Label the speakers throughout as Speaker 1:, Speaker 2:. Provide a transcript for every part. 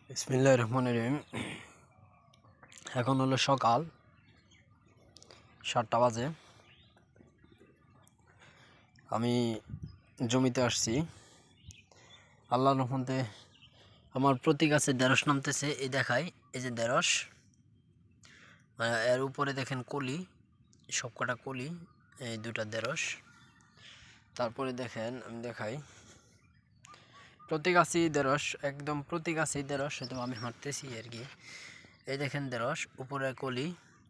Speaker 1: বিসমিল্লাহির রহমানির রহিম। এখন হলো সকাল 7টা বাজে। আমি জমিতে আসছি। আল্লাহর রহমতে আমার প্রতি গাছে ঢেঁড়স নামতেছে। এই দেখায়, এই যে ঢেঁড়স, এর উপরে দেখেন কলি, সবকটা কলি, এই দুটা ঢেঁড়স। তারপরে দেখেন, আমি দেখাই, প্রতি গাছেই ঢেঁড়স, একদম প্রতি গাছেই ঢেঁড়স। হয়তো আমি হাঁটতেছি আর কি। এই দেখেন ঢেঁড়স, উপরে কলি,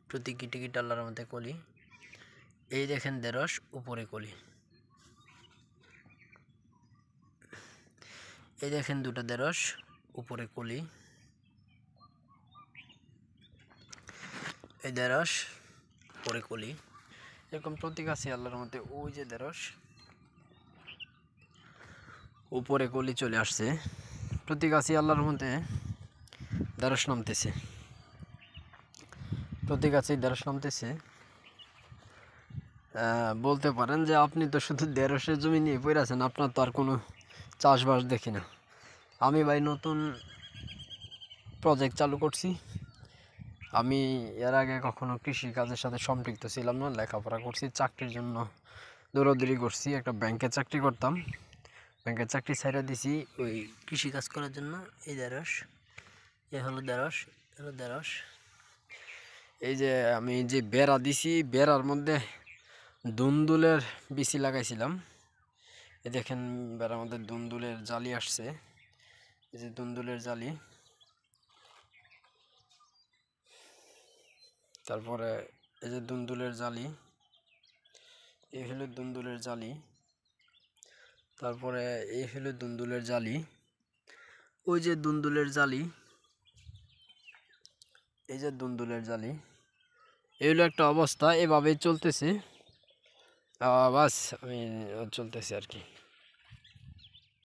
Speaker 1: প্রতি কিটি কিটি আল্লাহর মধ্যে কলি। এই দেখেন ঢেঁড়স, উপরে কলি। এই দেখেন দুটো ঢেঁড়স, উপরে কলি। এই ঢেঁড়স, উপরে কলি। এরকম প্রতি গাছে আল্লাহর মধ্যে, ওই যে ঢেঁড়স, উপরে কলি চলে আসছে। প্রতি গাছে আল্লাহর মধ্যে ঢেঁড়স নামতেছে, প্রতি গাছেই ঢেঁড়স নামতেছে। বলতে পারেন যে আপনি তো শুধু ঢেঁড়সের জমি নিয়ে পড়ে আছেন, আপনার তো আর কোনো চাষবাস দেখি না। আমি ভাই নতুন প্রজেক্ট চালু করছি। আমি এর আগে কখনো কৃষি কাজের সাথে সম্পৃক্ত ছিলাম না। লেখাপড়া করছি, চাকরির জন্য দৌড়াদৌড়ি করছি। একটা ব্যাংকে চাকরি করতাম, ব্যাংকের চাকরি ছেড়ে দিছি ওই কৃষি কাজ করার জন্য। এই ঢেঁড়স, এ হলো ঢেঁড়স, হলো ঢেঁড়স। এই যে আমি যে বেড়া দিছি, বেড়ার মধ্যে দুন্দুলের বিচি লাগাইছিলাম। এই দেখেন বেড়ার মধ্যে দুন্দুলের জালি আসছে। এই যে দুন্দুলের জালি। তারপরে এই যে দুন্দুলের জালি, এই হলো দুন্দুলের জালি। তারপরে এই হলো দুন্দুলের জালি, ওই যে দুন্দুলের জালি, এই যে দুন্দুলের জালি। এই হলো একটা অবস্থা, এভাবেই চলতেছে। বাস আমি চলতেছে আর কি।